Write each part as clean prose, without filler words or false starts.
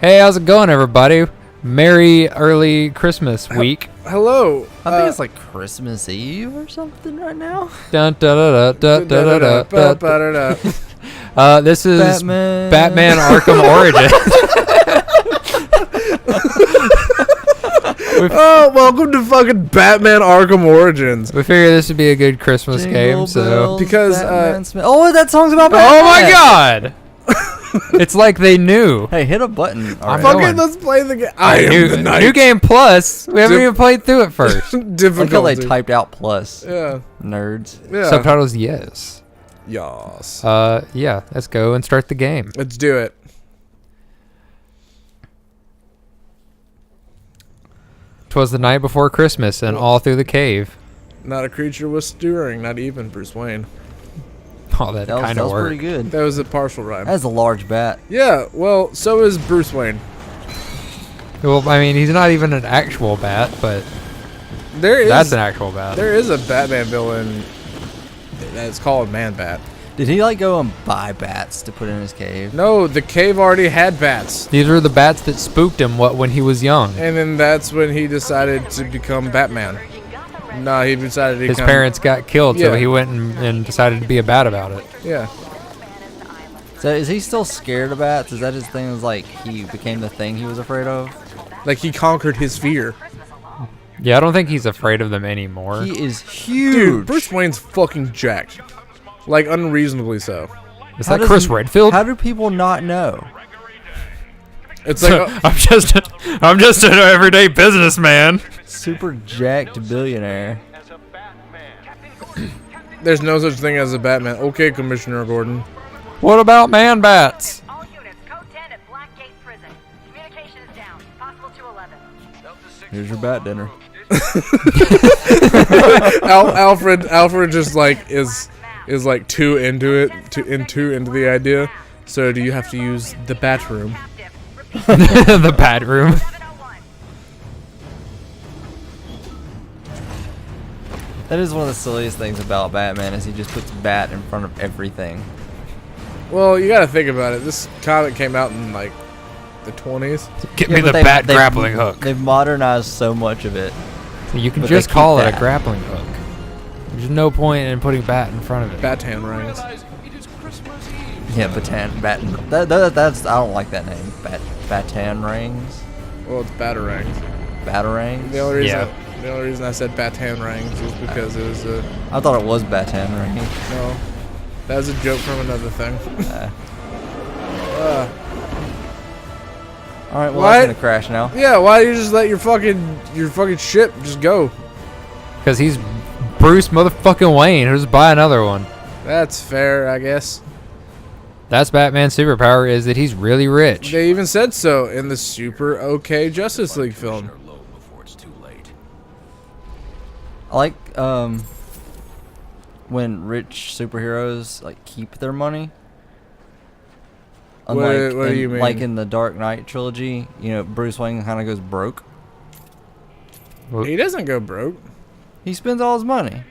Hey, how's it going, everybody? Merry early Christmas week. Hello. I think it's like Christmas Eve or something right now. Dun, da, da, da, da, da, da, da, da. This is Batman Arkham Origins. Oh, welcome to fucking Batman Arkham Origins. We figured this would be a good Christmas Jingle game, so bells, because oh, that song's about Batman. oh my God! It's like they knew. Hey, hit a button. I'm already. Fucking let's play the game. I am New, the knight. new game plus. We haven't even played through it first. Look how Difficulty. they typed out plus. Yeah. Nerds. Yeah. Subtitles, yes. Yas. Yeah. Let's go and start the game. Let's do it. Twas the night before Christmas, and all through the cave. Not a creature was stirring, not even Bruce Wayne. Oh, that That kind of was worked. pretty good. That was a partial rhyme. That's a large bat. Yeah, well, so is Bruce Wayne. Well, I mean, he's not even an actual bat, but that's an actual bat. There is a Batman villain that's called Man-Bat. Did he like go and buy bats to put in his cave? No, the cave already had bats. These were the bats that spooked him when he was young. And then that's when he decided to become Batman. No, he decided to His become... parents got killed, so Yeah. he went and decided to be a bat about it. Yeah. So is he still scared of bats? Is that his thing? Was like he became the thing he was afraid of? Like, he conquered his fear. Yeah, I don't think he's afraid of them anymore. He is huge. Dude, Bruce Wayne's fucking jacked. Like, unreasonably so. Is How that does Chris he- Redfield? How do people not know? It's like... I'm just an everyday businessman. Super jacked billionaire. there's no such thing as a Batman. Okay, Commissioner Gordon. What about man bats? All units, code 10 at Blackgate Prison. Communication is down. Possible to 11. Here's your bat dinner. Alfred just like is like too into it, into the idea. So do you have to use the bat room? The bat room. 701. That is one of the silliest things about Batman is he just puts bat in front of everything. Well, you got to think about it. This comic came out in like the 20s. Get Yeah, me but the bat grappling hook. They've modernized so much of it. You can but just they keep call it a that. grappling hook. There's no point in putting bat in front of it. Batan rings. Yeah, Batten. That's I don't like that name. Batan rings. Well, it's batarangs. Batarangs. The only reason Yeah. the only reason I said batan rings was because it was a I thought it was Batan rings. no. That was a joke from another thing. All right, well What? that's gonna crash now. Yeah, why do you just let your fucking ship just go? Because he's Bruce motherfucking Wayne. Who's buy another one? That's fair, I guess. That's Batman's superpower, is that he's really rich. They even said so in the super okay Justice League film. I like when rich superheroes like keep their money. Unlike What do you mean? Like in the Dark Knight trilogy, you know, Bruce Wayne kind of goes broke. He doesn't go broke. He spends all his money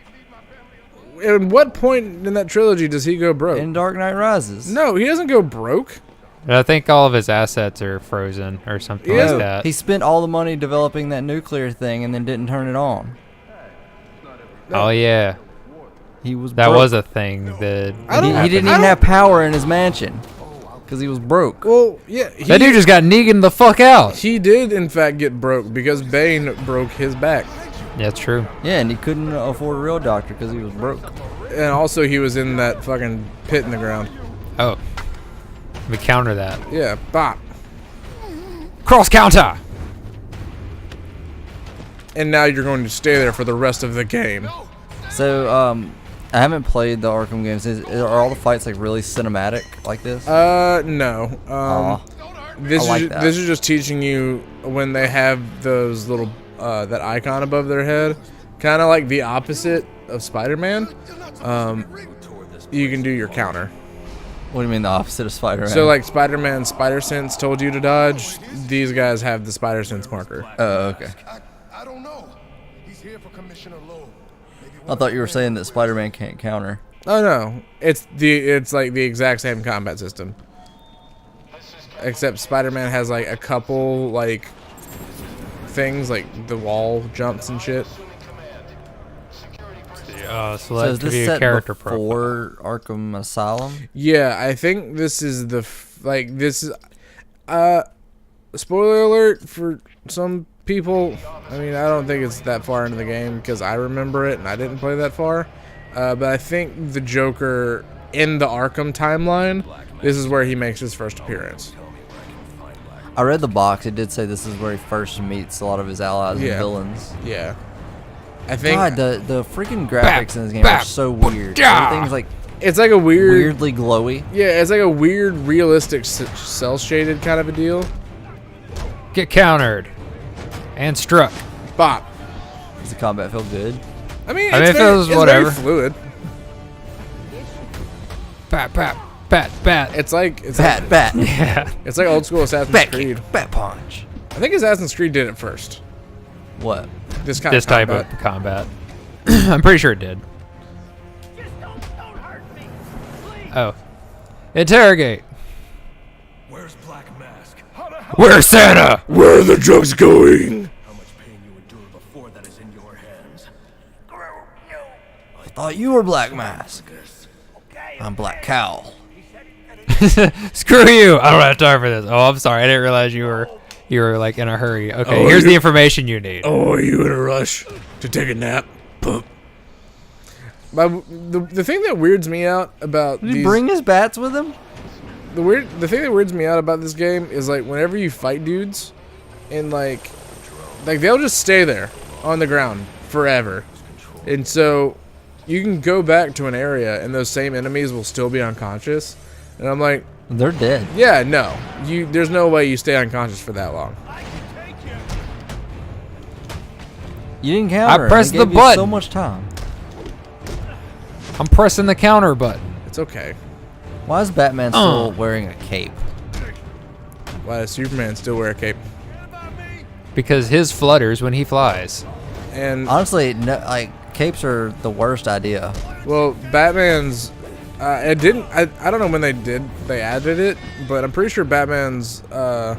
At what point in that trilogy does he go broke? in Dark Knight Rises. No, he doesn't go broke. And I think all of his assets are frozen or something Yeah. like that. He spent all the money developing that nuclear thing and then didn't turn it on. Oh yeah, He was that broke. was a thing that I don't- He didn't I even don't- have power in his mansion because he was broke. Well, yeah, That dude just got Negan the fuck out. he did in fact get broke because Bane broke his back, Yeah, it's true. Yeah, and he couldn't afford a real doctor because he was broke. and also he was in that fucking pit in the ground. Oh, we counter that. Yeah, bop. Cross counter. And now you're going to stay there for the rest of the game. So, I haven't played the Arkham games. Are all the fights like really cinematic like this? No. Aw. This I like is that. this is just teaching you when they have those little that icon above their head, kind of like the opposite of Spider-Man. You can do your counter. What do you mean the opposite of Spider-Man? So like Spider-Man's Spider Sense told you to dodge. These guys have the Spider Sense marker. Oh, okay. I don't know. He's here for Commissioner Logan. I thought you were saying that Spider-Man can't counter. Oh no, it's like the exact same combat system. except Spider-Man has like a couple like things like the wall jumps and shit. So let's is give this you a set character profile. before Arkham Asylum? Yeah, I think this is this is spoiler alert for some people. I mean, I don't think it's that far into the game because I remember it and I didn't play that far. But I think the Joker in the Arkham timeline, this is where he makes his first appearance. I read the box. It did say this is where he first meets a lot of his allies and villains. Yeah. I think God, the freaking graphics in this game are so weird. Everything's like it's like a weirdly glowy. Yeah, it's like a weird, realistic, cell shaded kind of a deal. Get countered and struck. Bop. Does the combat feel good? I mean, it it's feels whatever. very fluid. Bat, bat, bat, bat. It's like Bat. Yeah. It's like old school Assassin's Bat Creed. kick, bat punch. I think Assassin's Creed did it first. What? This kind This of type combat. of combat. I'm pretty sure it did. Oh. Interrogate. Where's Black Mask? Where's Santa? Where are the drugs going? How much pain you endure before that is in your hands? I thought you were Black Mask. I'm Black Cowl. Screw you. I don't have time for this. Oh, I'm sorry. I didn't realize you were like in a hurry. Okay, Oh, here's the information you need. Oh, are you in a rush to take a nap? Pump. The thing that weirds me out about Did he bring his bats with him? the thing that weirds me out about this game is like whenever you fight dudes and like they'll just stay there on the ground forever, and so you can go back to an area and those same enemies will still be unconscious, and I'm like, They're dead. yeah, no, there's no way you stay unconscious for that long. You didn't counter. I pressed They the gave you button. so much time. I'm pressing the counter button It's okay. Why is Batman still wearing a cape? Why does Superman still wear a cape? because his flutters when he flies. And Honestly, no, like capes are the worst idea. well, Batman's it didn't. I don't know when they added it, but I'm pretty sure Batman's like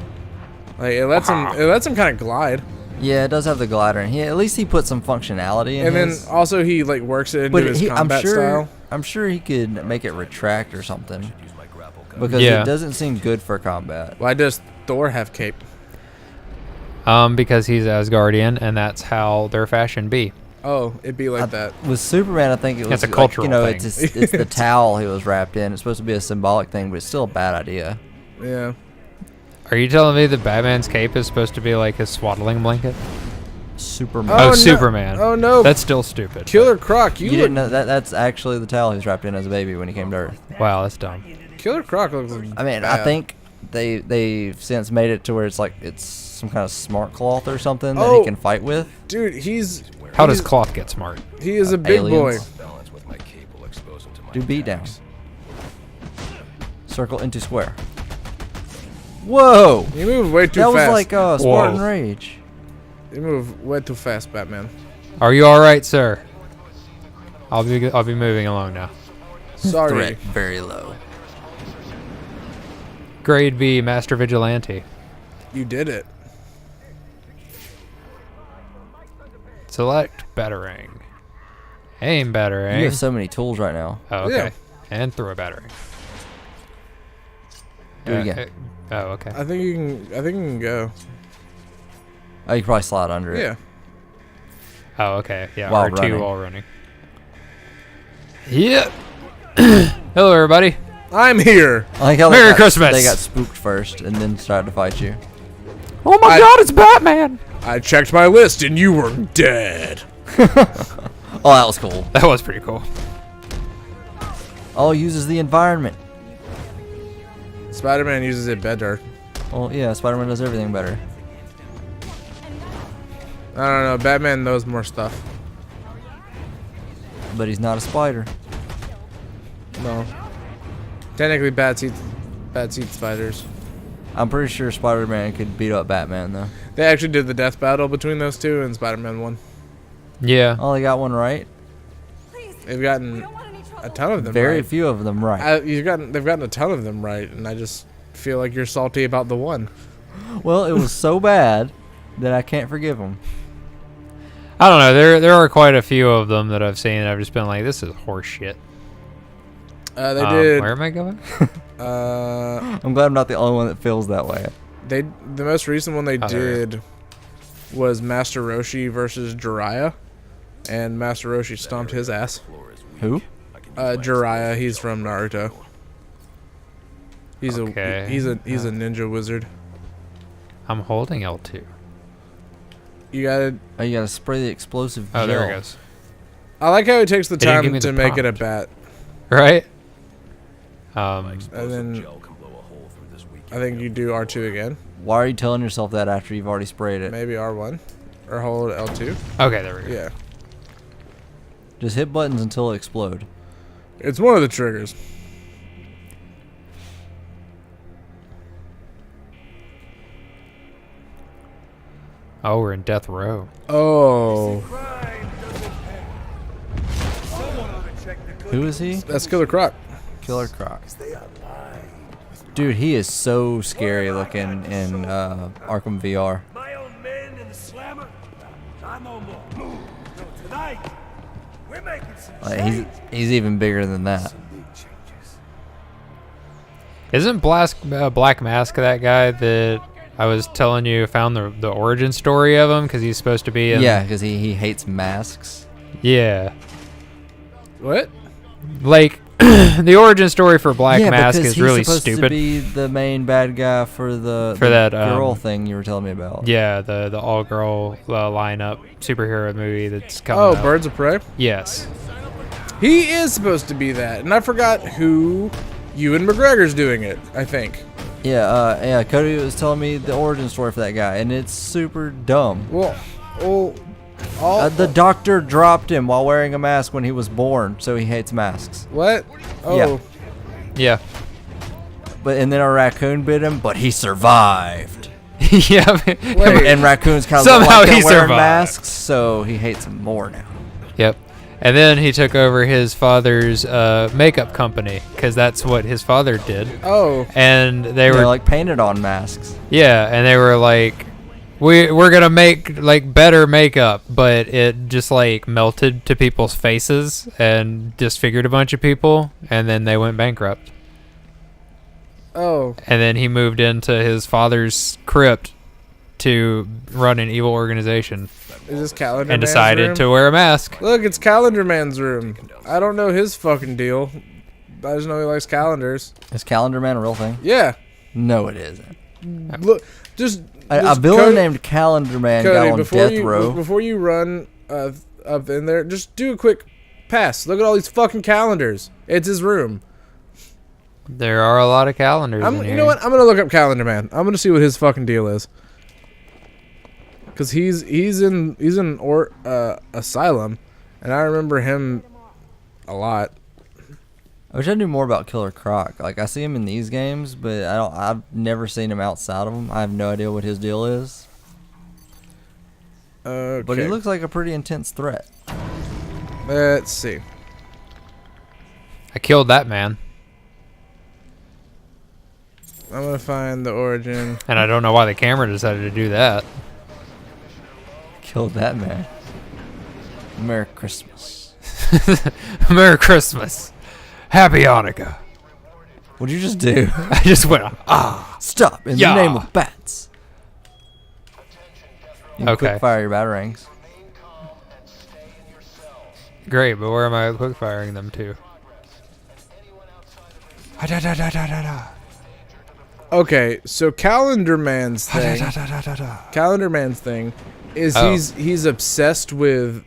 it lets him kind of glide, Yeah, it does have the glider, and at least he put some functionality in and his. then also he like works it into his combat style. I'm sure he could make it retract or something. Because Yeah. it doesn't seem good for combat. Why does Thor have cape? Because he's Asgardian, and that's how their fashion be. Oh, it'd be like that. With Superman, I think it was It's a like, cultural it's thing. just, it's the towel he was wrapped in. It's supposed to be a symbolic thing, but it's still a bad idea. Yeah. Are you telling me that Batman's cape is supposed to be like his swaddling blanket? Superman. Oh, no. Superman. Oh no. That's still stupid. Killer Croc. You didn't know that? That's actually the towel he was wrapped in as a baby when he came to Earth. Wow, that's dumb. Killer Croc looks. I mean, bad. I think they've since made it to where it's like it's some kind of smart cloth or something that Oh. he can fight with. Dude, How does cloth get smart? he is a big aliens. boy. Do beat down. Circle into square. Whoa! You move way too That fast. was like Spartan Whoa. Rage. You move way too fast, Batman. Are you all right, sir? I'll be moving along now. Sorry. Threat very low. Grade B, Master Vigilante. You did it. Select battering. Aim You battering. have so many tools right now. Oh, okay. Yeah. And throw a battering. Do it again. Oh, okay. I think you can go. Oh, you can probably slide under it. Yeah. Oh, okay. Yeah, While R2 running. while running. Yep. Hello, everybody. I'm here. I like how Merry they Christmas. got spooked first and then started to fight you. Oh my God, it's Batman! I checked my list and you were dead. Oh, that was cool. That was pretty cool. Oh, it uses the environment. Spider-Man uses it better. Well, yeah, Spider-Man does everything better. I don't know. Batman knows more stuff. But he's not a spider. No. Technically, bats eat spiders. I'm pretty sure Spider-Man could beat up Batman, though. They actually did the death battle between those two, and Spider-Man won. Yeah. Oh, they got one right. They've gotten a ton of them Very right. few of them right. They've gotten a ton of them right, and I just feel like you're salty about the 1. Well, it was so bad that I can't forgive him. I don't know. There are quite a few of them that I've seen. And I've just been like, this is horse shit. They did. Where am I going? I'm glad I'm not the only one that feels that way. The most recent one they there did was Master Roshi versus Jiraiya, and Master Roshi stomped his ass. Who? Jiraiya, he's from Naruto. He's Okay. a ninja wizard. I'm holding L2. You gotta. Oh, you gotta spray the explosive Oh, gel. there it goes. I like how he takes the They didn't time give me to the make it a prompt. bat, Right? and then I think you do R2 again, Why are you telling yourself that after you've already sprayed it? maybe R1, or hold L2. Okay, there we go. Yeah, Just hit buttons until it explode. it's one of the triggers. Oh, we're in death row. Oh, Who is he? that's Killer Croc. Killer Croc. Dude, he is so scary looking in Arkham VR. My own man in the slammer? Not no more. No, tonight, we're making some Like, he's even bigger than that. Isn't Black Mask that guy that I was telling you found the origin story of him? Because he's supposed to be in... Yeah, because he hates masks. Yeah. What? Like, the origin story for Black Mask because is really he's supposed stupid. to be the main bad guy for the that, girl thing you were telling me about. Yeah, the all-girl lineup superhero movie that's coming Oh, out. Birds of Prey. Yes. He is supposed to be that, and I forgot who. Ewan McGregor's doing it, I think. Yeah, Cody was telling me the origin story for that guy, and it's super dumb. Well, The doctor dropped him while wearing a mask when he was born, so he hates masks. what? Oh, Yeah. Yeah. And then a raccoon bit him, but he survived. Yeah. Wait. And raccoons kind of Somehow like he wearing survived. masks, so he hates them more now. Yep. And then he took over his father's makeup company because that's what his father did. Oh, And they They're were like painted on masks. yeah, and they were like, we're gonna make like better makeup, but it just like melted to people's faces and disfigured a bunch of people, and then they went bankrupt. oh, And then he moved into his father's crypt to run an evil organization is this Calendar and Man's decided room? to wear a mask. Look, it's Calendar Man's room. I don't know his fucking deal. I just know he likes calendars. Is Calendar Man a real thing? Yeah. No, it isn't. Look, just A villain named Calendar Man got on death row. Before you run up in there, just do a quick pass. Look at all these fucking calendars. It's his room. There are a lot of calendars in You here. know what? I'm gonna look up Calendar Man. I'm gonna see what his fucking deal is. Cause he's in Asylum, and I remember him a lot. I wish I knew more about Killer Croc. Like, I see him in these games, but I've never seen him outside of them. I have no idea what his deal is. Okay. But he looks like a pretty intense threat. Let's see. I killed that man, I'm gonna find the origin. and I don't know why the camera decided to do that. Killed that man. Merry Christmas. Merry Christmas. Happy Hanukkah. What'd you just do? I just went, ah. Stop in Yeah. the name of bats. You can Okay. quick fire your batarangs. Great, but where am I quick firing them to? Okay, so Calendar Man's thing. Calendar Man's thing is Oh. he's obsessed with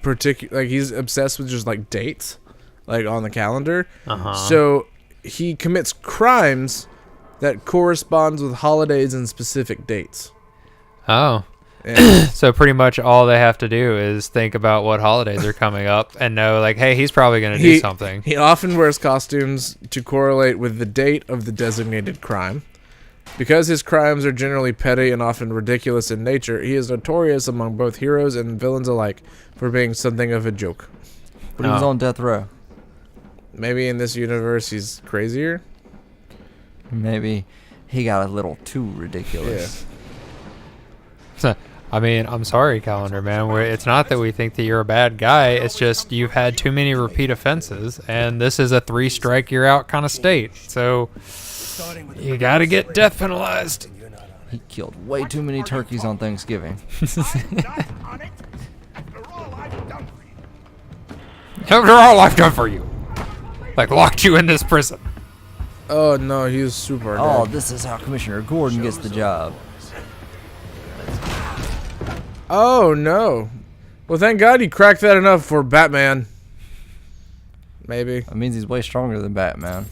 particular, like, he's obsessed with just like dates, like on the calendar. Uh-huh. So he commits crimes that corresponds with holidays and specific dates. Oh. And So pretty much all they have to do is think about what holidays are coming up and know, like, hey, he's probably going to do something. He often wears costumes to correlate with the date of the designated crime. Because his crimes are generally petty and often ridiculous in nature, he is notorious among both heroes and villains alike for being something of a joke. But he was Oh. on death row. Maybe in this universe he's crazier. Maybe he got a little too ridiculous. I mean, I'm sorry, Calendar Man. It's not that we think that you're a bad guy. It's just you've had too many repeat offenses, and this is a 3-strike you're out kind of state. So you got to get death penalized. He killed way too many turkeys on Thanksgiving. After all I've done for you, like locked you in this prison. Oh no, he's super. Oh, dead. this is how Commissioner Gordon gets the job. Oh no. Well, thank God he cracked that enough for Batman. Maybe That means he's way stronger than Batman.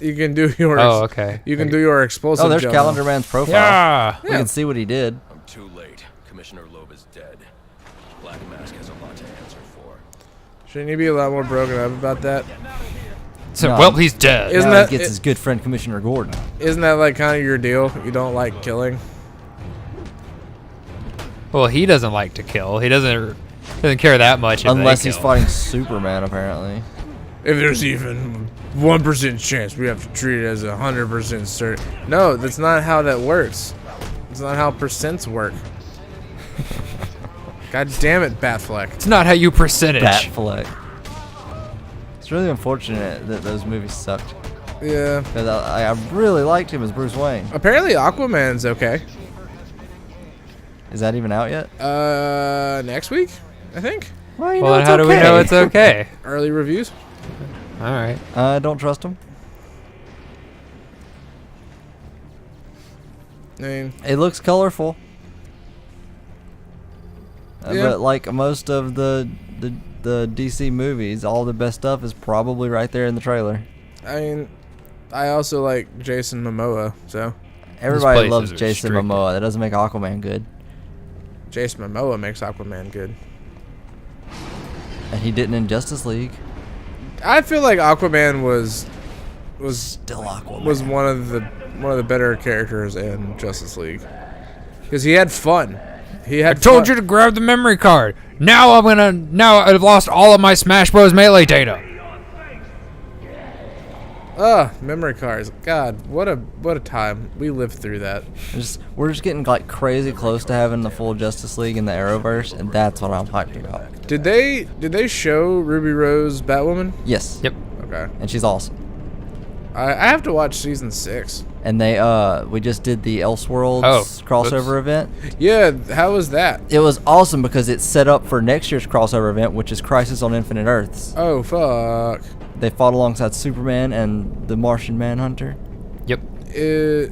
you can do your. Oh, okay. You can do your explosive. Oh, there's jump. Calendar Man's profile. Yeah. We can see what he did. I'm too late. Commissioner Loeb is dead. Black Mask has a lot to answer for. Shouldn't you be a lot more broken up about that? So, No. well, he's dead. Isn't Now that he gets his good friend Commissioner Gordon. Isn't that like kind of your deal? You don't like killing. Well, he doesn't like to kill. He doesn't care that much. If Unless they he's kill. fighting Superman, apparently. If there's even 1% chance, we have to treat it as 100% certain. No, that's not how that works. It's not how percents work. God damn it, Batfleck. It's not how you percentage. Batfleck. It's really unfortunate that those movies sucked. Yeah. Because I really liked him as Bruce Wayne. Apparently Aquaman's okay. Is that even out yet? Next week, I think. Well, you Well, know then it's how do we okay. know it's okay? Early reviews. All right. I don't trust him. I mean, It looks colorful. Yeah. But like most of the DC movies, all the best stuff is probably right there in the trailer. I also like Jason Momoa, so Everybody place loves is Jason restricted. Momoa. That doesn't make Aquaman good. Jason Momoa makes Aquaman good. And he didn't in Justice League. I feel like Aquaman was Still Aquaman. was one of the better characters in Justice League because he had fun. He had. I told you to grab the memory card. Now I've lost all of my Smash Bros. Melee data. Memory cards. God, what a time we lived through that. We're just getting like crazy close to having the full Justice League in the Arrowverse, and that's what I'm hyped about. Did they show Ruby Rose Batwoman? Yes. Yep. Okay. And she's awesome. I have to watch season 6. And we just did the Elseworlds crossover event. Yeah, how was that? It was awesome because it's set up for next year's crossover event, which is Crisis on Infinite Earths. Oh fuck. They fought alongside Superman and the Martian Manhunter. Yep.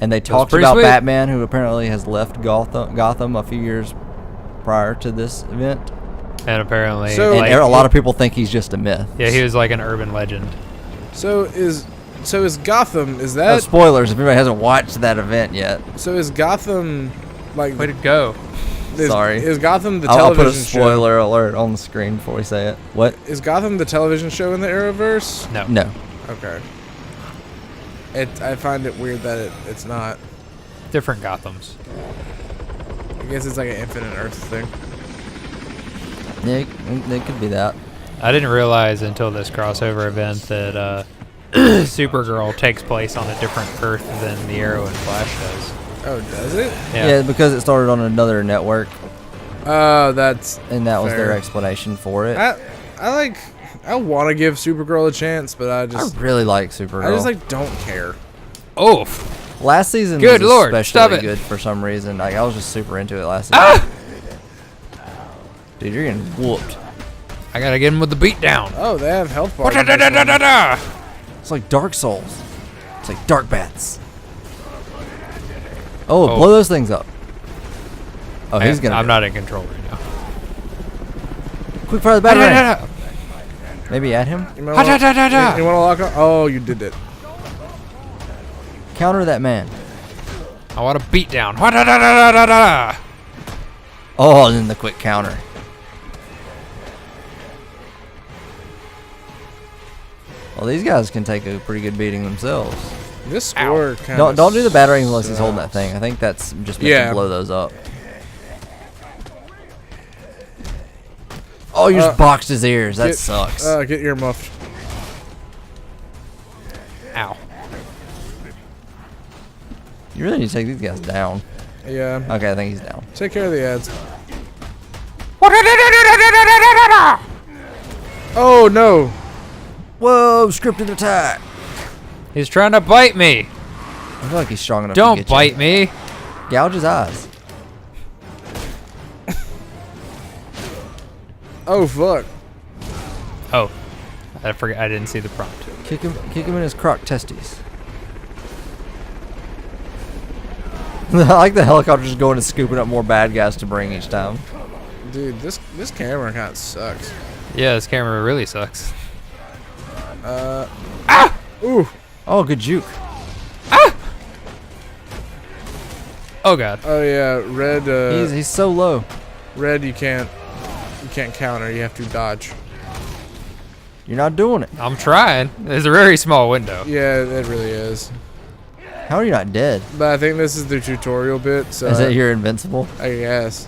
And they talked pretty about sweet. Batman, who apparently has left Gotham a few years prior to this event. And apparently, So- And like, a lot of people think he's just a myth. yeah, he was like an urban legend. So is Gotham? Is No that spoilers if anybody hasn't watched that event yet. so? Is Gotham like? Way to go. Sorry. Is Gotham the I'll put a television show? spoiler alert on the screen before we say it. What? Is Gotham the television show in the Arrowverse? No. No. Okay. I find it weird that it's not. Different Gothams. I guess it's like an Infinite Earth thing. Yeah, it could be that. I didn't realize until this crossover event that Supergirl takes place on a different Earth than the Arrow and Flash does. Oh, does it? Yeah, because it started on another network, Oh, that's. and that was their Fair. explanation for it. I want to give Supergirl a chance, but I I really like Supergirl. just like don't care. Oh, last season Good was Lord, stop especially it. good for some reason. Like I was just super into it last season. Dude, you're getting whooped. I gotta get him with the beat down. Oh, they have health bars. in this one. Da-da-da-da-da-da. It's like Dark Souls. It's like Dark Bats. Oh, Oh. blow those things up. Oh, he's gonna. I'm not in control right now. Quick fire the battery. Maybe at him. You want to lock on? Oh, you did it. Counter that man. I want a beat down. Da-da-da-da-da-da. Oh, and then the quick counter. Well, these guys can take a pretty good beating themselves. This score kind of. Don't do the battering unless he's holding that thing. I think that's just meant Yeah. to blow those up. Oh, you just boxed his ears. That sucks. Get earmuffed. Ow. You really need to take these guys down. Yeah. Okay, I think he's down. Take care of the ads. Oh no! Whoa, scripted attack. He's trying to bite me. I feel like he's strong enough to Don't get bite you. me. Gouge his eyes. Oh fuck! Oh, I forgot. I didn't see the prompt. Kick him in his croc testes. I like the helicopter just going and scooping up more bad guys to bring each time. Dude, this camera kind of sucks. Yeah, this camera really sucks. Ooh. Oh, good juke. Oh god. Oh yeah, red. He's so low. Red, you can't counter. You have to dodge. You're not doing it. I'm trying. It's a very small window. Yeah, it really is. How are you not dead? But I think this is the tutorial bit. So Is it you're invincible? I guess.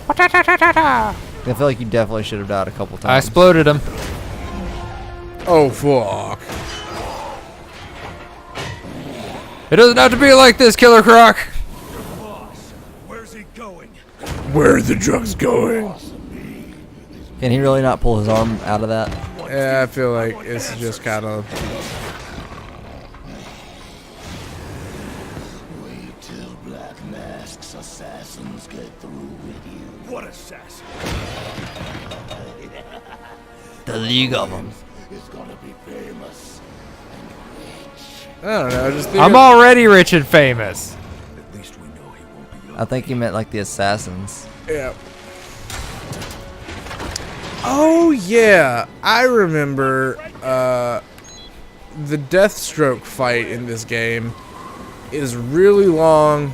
I feel like you definitely should have died a couple I times. exploded him. Oh fuck! It doesn't have to be like this, Killer Croc. Boss, where's he going? Where are the drugs going? Can he really not pull his arm out of that? Yeah, I feel like it's just kind of. Wait till Black Mask's assassins get through with you. What assassin? The League of them. It's gonna be famous. I don't know. I just think I'm already rich and famous. At least we know he won't be I think he meant like the assassins. Yeah. Oh yeah, I remember the Deathstroke fight in this game is really long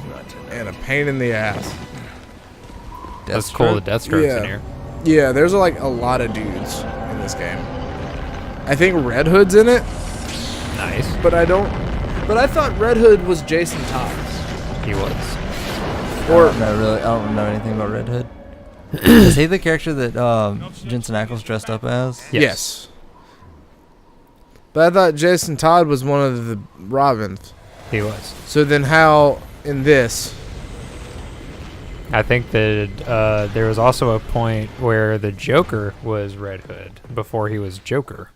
and a pain in the ass. That's cool. The Deathstroke's Yeah. in here. Yeah, there's like a lot of dudes in this game. I think Red Hood's in it, Nice. but I thought Red Hood was Jason Todd. He was. Or I don't know anything about Red Hood. Is he the character that Jensen Ackles dressed up as? yes. But I thought Jason Todd was one of the Robins. He was. So then how in this? I think that there was also a point where the Joker was Red Hood before he was Joker.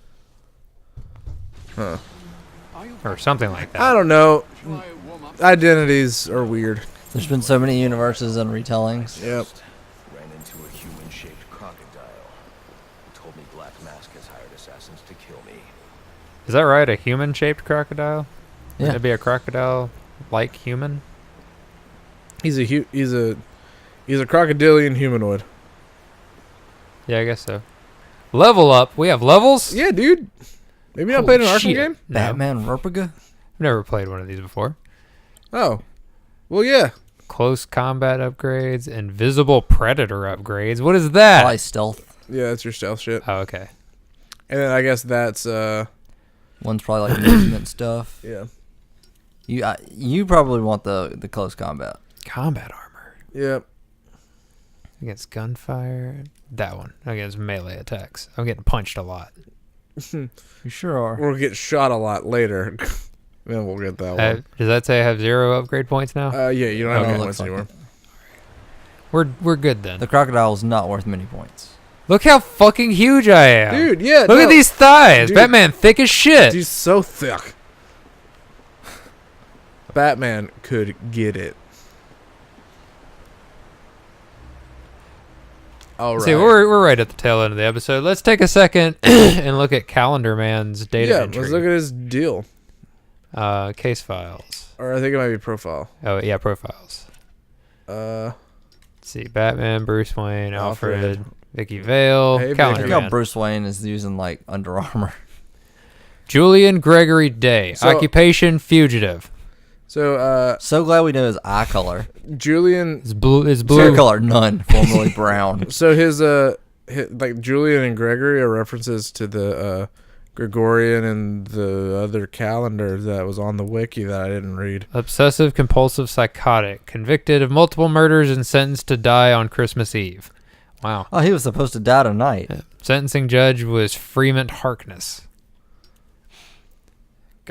Huh. Or something like that. I don't know. Identities are weird. There's been so many universes and retellings. Yep. Ran into a human-shaped crocodile. He told me Black Mask has hired assassins to kill me. Is that right? A human-shaped crocodile? Yeah. Would it be a crocodile-like human? He's a crocodilian humanoid. Yeah, I guess so. Level up. We have levels? Yeah, dude. Maybe not Holy played an Arkham shit. game? No. Batman Rupiga? I've never played one of these before. Oh. Well, yeah. Close combat upgrades, invisible predator upgrades. What is that? Probably stealth. Yeah, that's your stealth shit. Oh, okay. And then I guess that's One's probably like movement stuff. yeah. You probably want the close combat. Combat armor. Yep. Against gunfire. That one. Against melee attacks. I'm getting punched a lot. You sure are. We'll get shot a lot later. Then we'll get that one. Does that say I have 0 upgrade points now? Yeah, you don't have Okay. any Looks points like anymore. We're good then. The crocodile is not worth many points. Look how fucking huge I am. Dude, yeah. Look at these thighs. Dude. Batman thick as shit. He's so thick. Batman could get it. All right. See, we're right at the tail end of the episode. Let's take a second and look at Calendar Man's data yeah, entry. let's look at his deal. Case files. Or I think it might be profile. Oh, yeah, profiles. Uh, Let's see, Batman, Bruce Wayne, Alfred, Alfred. Vicky Vale, Hey, Calendar Look Vicky. how Man. Bruce Wayne is using like Under Armour. Julian Gregory Day. So- Occupation, fugitive. so, So glad we know his eye color. Julian. It's blue. It's Hair blue. color, none. Formerly brown. So his like Julian and Gregory are references to the Gregorian and the other calendar that was on the wiki that I didn't read. Obsessive compulsive psychotic. Convicted of multiple murders and sentenced to die on Christmas Eve. Wow. Oh, he was supposed to die tonight. Sentencing judge was Freeman Harkness.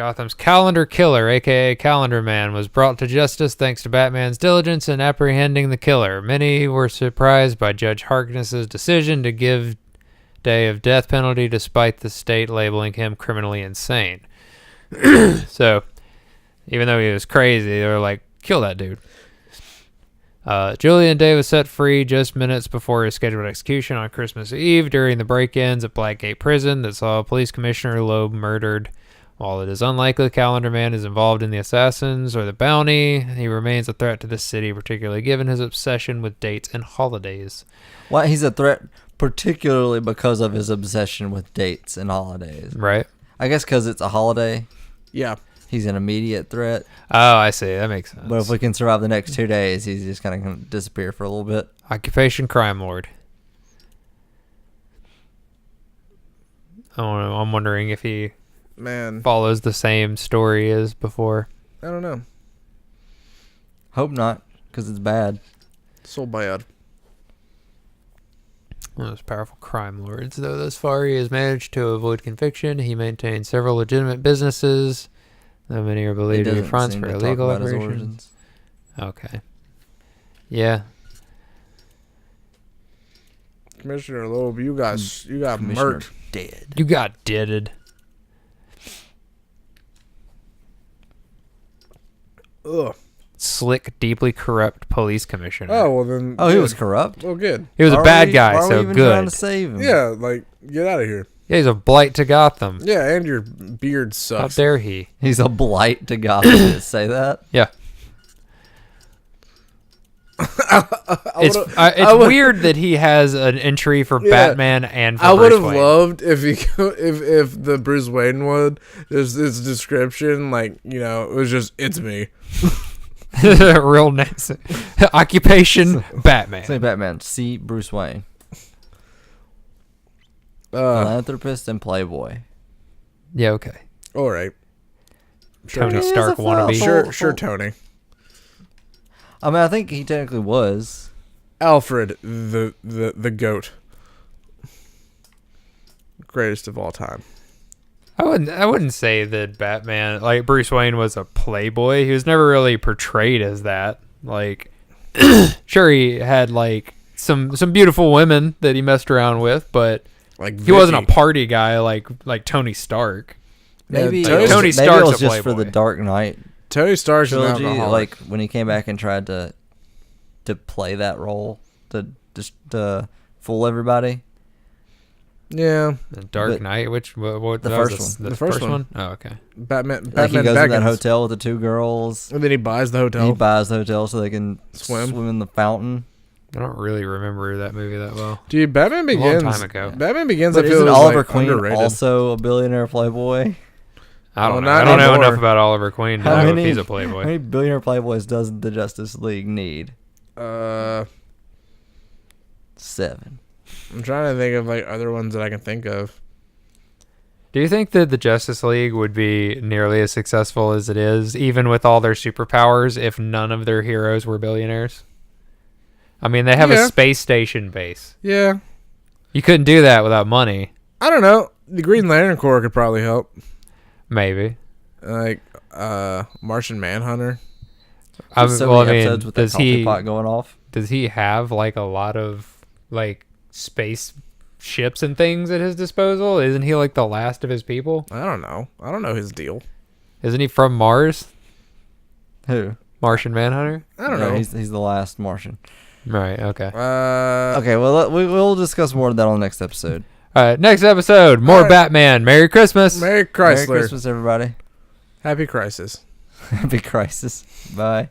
Gotham's calendar killer, a.k.a. Calendar Man, was brought to justice thanks to Batman's diligence in apprehending the killer. Many were surprised by Judge Harkness's decision to give Day of death penalty despite the state labeling him criminally insane. So, even though he was crazy, they were like, kill that dude. Julian Day was set free just minutes before his scheduled execution on Christmas Eve during the break-ins at Blackgate Prison that saw Police Commissioner Loeb murdered. While it is unlikely Calendar Man is involved in the assassins or the bounty, he remains a threat to the city, particularly given his obsession with dates and holidays. Why he's a threat, particularly because of his obsession with dates and holidays. Right? I guess because it's a holiday, Yeah. he's an immediate threat. Oh, I see. That makes sense. But if we can survive the next 2 days, he's just kind of going to disappear for a little bit. Occupation crime lord. I'm wondering if he Man, follows the same story as before. I don't know. Hope not, because it's bad. So bad. One of those powerful crime lords, though thus far he has managed to avoid conviction. He maintains several legitimate businesses, though many are believed to be fronts for illegal operations. Okay. Yeah. Commissioner Loeb, you got Commissioner murked. dead. You got deaded. Ugh. Slick, deeply corrupt police commissioner. Oh, well then. Oh, he good. was corrupt? Well, good. He was Why a were bad we- guy, why were we so even trying good. to save him? Yeah, like, get out of here. Yeah, he's a blight to Gotham. Yeah, and your beard How sucks. dare he? He's a blight to Gotham. Did it say that? Yeah. It's I would- weird that he has an entry for Yeah. Batman and for I would Bruce have Wayne. loved if if the Bruce Wayne one, there's this description, like, you know, it was just, it's me. Real nice. Occupation Batman. Say Batman. See Bruce Wayne. Philanthropist and playboy. Yeah, okay. All right. Tony He is Stark a wannabe. Sure, Tony. I mean, I think he technically was. Alfred, the goat. Greatest of all time. I wouldn't say that Batman, like Bruce Wayne, was a playboy. He was never really portrayed as that. Like, sure, he had like some beautiful women that he messed around with, but Like he wasn't a Vicky. party guy like Tony Stark. Maybe, Tony- it was, Tony maybe Stark's it was a just for the playboy. Dark Knight Tony Stark's an trilogy. alcoholic. Like when he came back and tried to play that role to just fool everybody. Yeah. The Dark But Knight, what the that was first the The first first one? one. Oh, okay. Batman Like he Batman goes to that beckons. hotel with the two girls. And then he buys the hotel. He buys the hotel so they can Swim. swim in the fountain. I don't really remember that movie that well. Dude, Batman A long Begins. time ago. Batman Begins, But I feel, isn't is Oliver like Queen underrated. also a billionaire playboy? I don't Well, know. not I don't know anymore. enough about Oliver Queen to How know many- if he's a How playboy. many billionaire playboys does the Justice League need? I'm 7. trying to think of like other ones that I can think of. Do you think that the Justice League would be nearly as successful as it is, even with all their superpowers, if none of their heroes were billionaires? I mean, they have Yeah. a space station base. Yeah. You couldn't do that without money, I don't know. The Green Lantern Corps could probably help. maybe. Like Martian Manhunter. So Well, many I mean, episodes with the does coffee he pot going off. does he have like a lot of like space ships and things at his disposal? Isn't he like the last of his people? I don't know. I don't know his deal. Isn't he from Mars? Who? Martian Manhunter? I don't No, know. He's the last Martian. Right. Okay. Okay, well we'll discuss more of that on the next episode. All right. Next episode, more All right. Batman. Merry Christmas. Merry Chrysler. Merry Christmas, everybody. Happy Crisis. Happy Crisis. Bye.